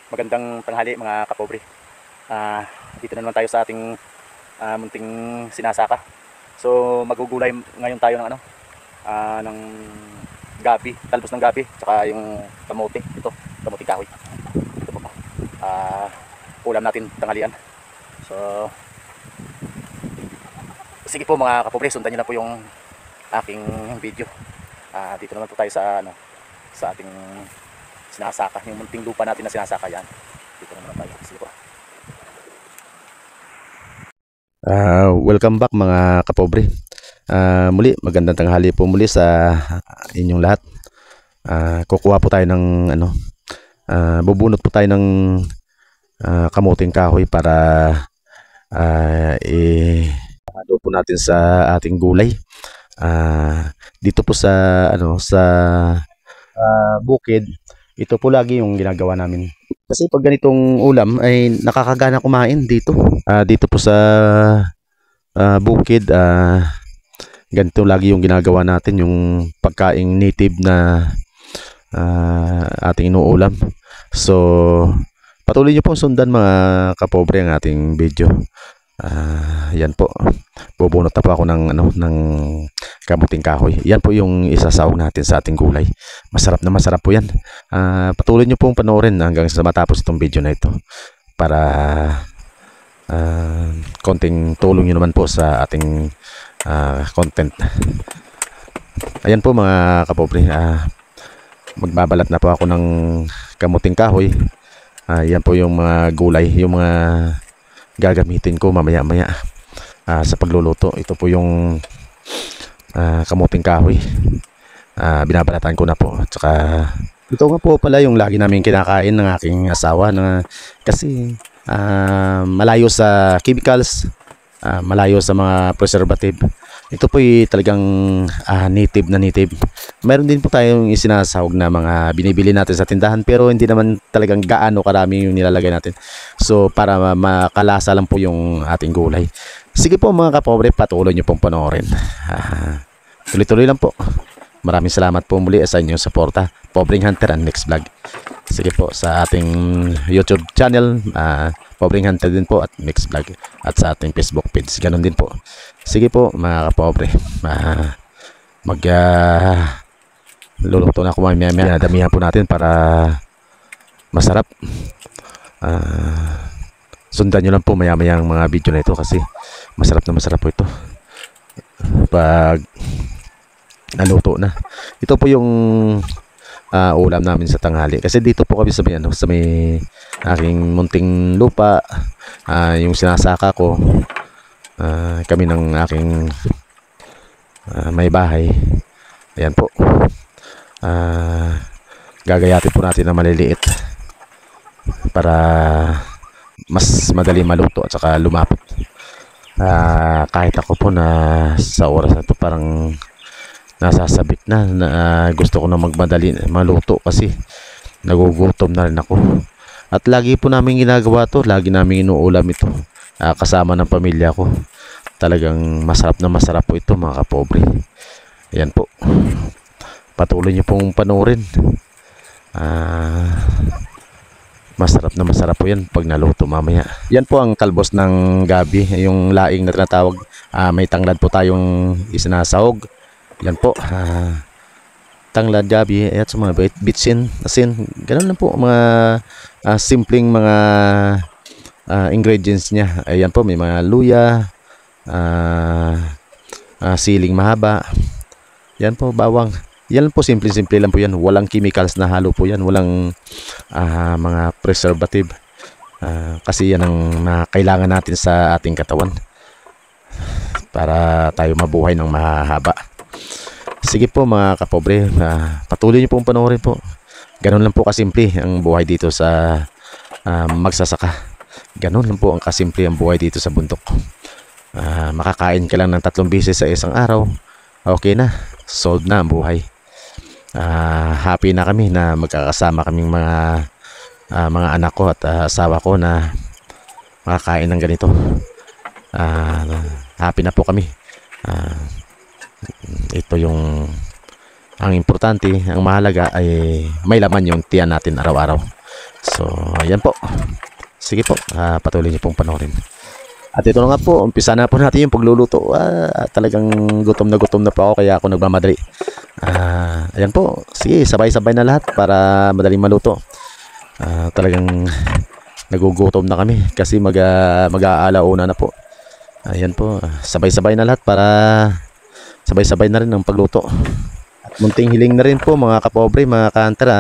Magandang tanghali mga kapobre. Dito na naman tayo sa ating munting sinasaka. So magugulay ngayon tayo ng ng gabi, talbos ng gabi, tsaka yung kamote. Ito, kamote kahoy. Ito po. Ulam natin tanghalian. So sige po mga kapobre, sundan niyo na po yung aking video. Dito naman po tayo sa sa ating sinasaka, yung munting lupa natin na sinasaka yan. Dito naman tayo. Sige po. Welcome back mga kapobre. Muli, magandang tanghali po muli sa inyong lahat. Kukuha po tayo ng bubunot po tayo ng kamuting kahoy para ihalo po natin sa ating gulay. Dito po sa bukid, ito po lagi yung ginagawa namin. Kasi pag ganitong ulam ay nakakagana kumain dito. Dito po sa bukid, ganito lagi yung ginagawa natin, yung pagkaing native na ating inuulam. So patuloy nyo po sundan mga kapobre ang ating video. Yan po, bubunot na po ako ng kamuting kahoy. Yan po yung isasawag natin sa ating gulay. Masarap na masarap po yan. Patuloy nyo pong panoorin hanggang sa matapos itong video na ito para konting tulong nyo naman po sa ating content. Ayan po mga kapobre, magbabalat na po ako ng kamuting kahoy. Yan po yung mga gulay, yung mga gagamitin ko mamaya-maya sa pagluluto. Ito po yung kamuting kahoy. Binabalatan ko na po. At saka ito nga po pala yung lagi namin kinakain ng aking asawa, kasi malayo sa chemicals, malayo sa mga preservative. Ito po talagang native na native. Meron din po tayong isinasahog na mga binibili natin sa tindahan, pero hindi naman talagang gaano karami yung nilalagay natin. So para makalasa lang po yung ating gulay. Sige po mga kapobre, patuloy nyo pong panoorin. Tuloy-tuloy lang po. Maraming salamat po muli sa inyong suporta. Pobreng Hunter and Next Vlog. Sige po, sa ating YouTube channel, Pobreng Hunter din po at Mix Vlog, at sa ating Facebook page, ganun din po. Sige po mga kapobre, luluto na ako mamaya. Damihan po natin para masarap. Sundan nyo lang po maya-maya ang mga video na ito, kasi masarap na masarap po ito pag naluto na. Ito po yung ulam namin sa tanghali, kasi dito po kami sa may aking munting lupa, yung sinasaka ko, kami ng aking may bahay. Ayan po, gagayatin po natin na maliliit para mas madali maluto at saka lumapot. Kahit ako po na sa oras na ito parang nasasabik na, gusto ko na magmadali maluto kasi nagugutom na rin ako. At lagi po namin ginagawa to, lagi namin inuulam ito kasama ng pamilya ko. Talagang masarap na masarap po ito mga kapobre. Ayan po, patuloy nyo pong panoorin. Masarap na masarap po yan pag naluto mamaya. Yan po ang talbos ng gabi, yung laing na tinatawag. May tanglad po tayong isinasahog. Yan po, tanglad, gabi, at sa mga bitsin, asin, ganun lang po mga simpleng mga ingredients niya. Ayan po, may mga luya, siling mahaba, yan po, bawang. Yan po, simple-simple lang po yan. Walang chemicals na halo po yan. Walang mga preservative. Kasi yan ang kailangan natin sa ating katawan para tayo mabuhay ng mahaba. Sige po mga kapobre, patuloy niyo pong panoorin po. Ganun lang po kasimple ang buhay dito sa magsasaka. Ganun lang po ang kasimple ang buhay dito sa bundok. Makakain ka lang ng 3 beses sa isang araw, okay na, solved na ang buhay. Happy na kami na magkakasama kaming mga anak ko at asawa ko na makakain ng ganito. Happy na po kami. Ito yung ang importante, ang mahalaga ay may laman yung tiyan natin araw-araw. So Yan po. Sige po, patuloy niyo pong panoorin. At ito na nga po, umpisa na po natin yung pagluluto. Talagang gutom na po ako, kaya ako nagmamadali. Ayan po, sige, sabay-sabay na lahat para madaling maluto. Talagang nagugutom na kami kasi mag-aalauna na po. Ayan po, sabay-sabay na lahat para sabay-sabay na rin ang pagluto. At munting hiling na rin po mga kapobre, mga kanter,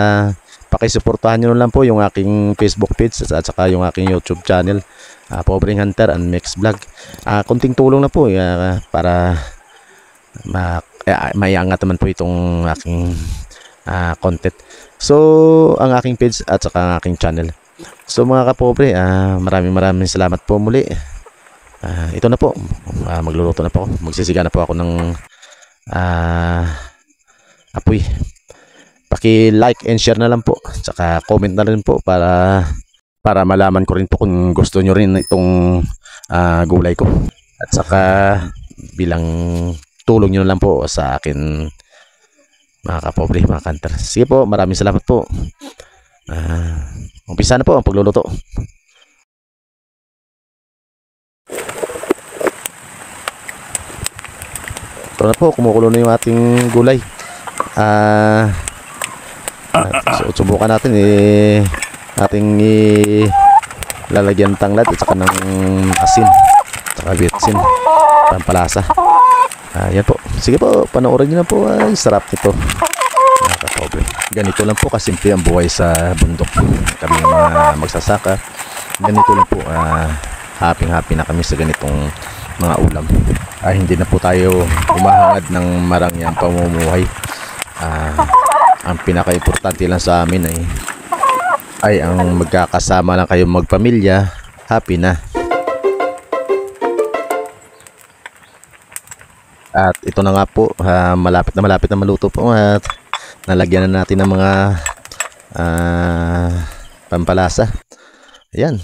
pakisuportahan nyo lang po yung aking Facebook page at saka yung aking YouTube channel, Pobreng Hunter and Mix Vlog. Kunting tulong na po para maiangat naman po itong aking content. So ang aking page at saka ang aking channel. So mga kapobre, maraming salamat po muli. Ito na po, magluluto na po ako. Magsisiga na po ako ng apoy. Paki-like and share na lang po. Tsaka comment na rin po para malaman ko rin po kung gusto nyo rin itong gulay ko. At saka bilang tulong nyo lang po sa akin, mga kapobre, mga kanter. Sige po, maraming salamat po. Umpisa na po ang pagluluto. Ito na po, kumukulo na yung ating gulay. Subukan natin ating lalagyan tanglad at saka ng asin at saka bitsin, pampalasa. Yan po, sige po, panoorin nyo na po. Sarap nito, mga kapobre. Ganito lang po kasimple ang buhay sa bundok. Kami mga magsasaka, ganito lang po. Happy na kami sa ganitong mga ulam. Hindi na po tayo humahangad ng marangyang pamumuhay. Ang pinaka-importante lang sa amin ay ang magkakasama lang kayong magpamilya. Happy na. At ito na nga po, malapit na maluto po, at nalagyan na natin ng mga pampalasa. Ayan,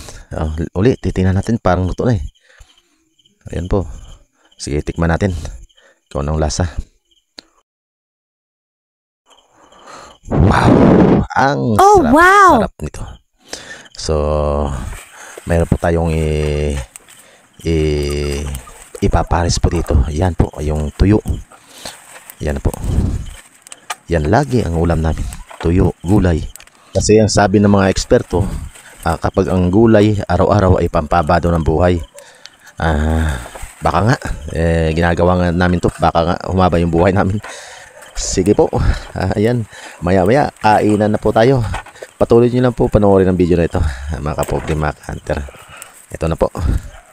uli titingnan natin, parang luto na Ayan po, sige, tikman natin kung anong lasa. Wow, ang sarap nito. So mayroon po tayong ipapares po dito. Yan po yung tuyo. Yan po, yan lagi ang ulam namin, tuyo, gulay. Kasi ang sabi ng mga eksperto, kapag ang gulay araw-araw ay pampabado ng buhay. Baka nga ginagawa nga namin to, baka nga humaba yung buhay namin. Sige po, ayan, maya kainan na po tayo. Patuloy nyo lang po panoorin ang video na ito, mga kapobre, mga hunter. Ito na po,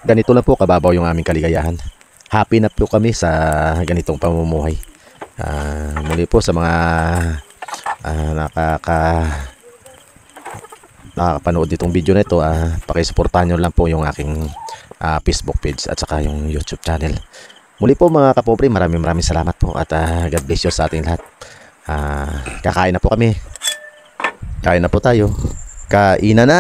ganito lang po kababaw yung aming kaligayahan. Happy na po kami sa ganitong pamumuhay. Muli po sa mga nakakapanood nitong video na ito, pakisuportahan nyo lang po yung aking Facebook page at saka yung YouTube channel. Muli po mga kapobre, maraming salamat po, at God bless you sa ating lahat. Kakain na po kami. Kain na po tayo. Kainan na!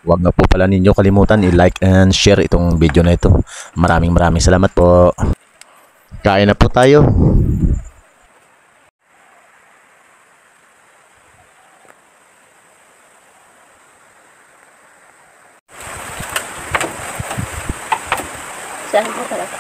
Huwag na po pala ninyo kalimutan i-like and share itong video na ito. Maraming salamat po. Kain na po tayo. Saan po talaga?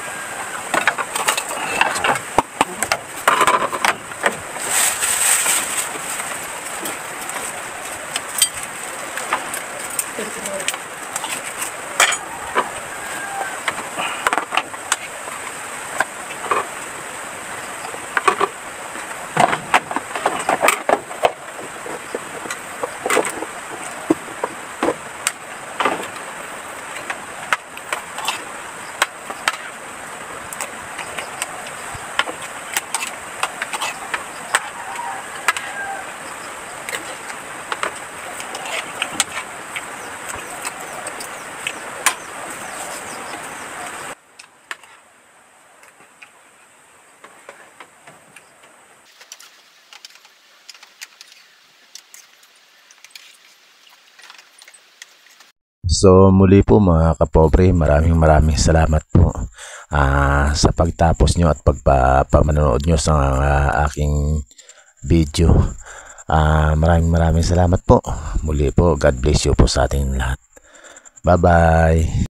So muli po mga kapobre, maraming salamat po sa pagtapos nyo at pagpamanood nyo sa aking video. Maraming salamat po. Muli po, God bless you po sa ating lahat. Bye bye.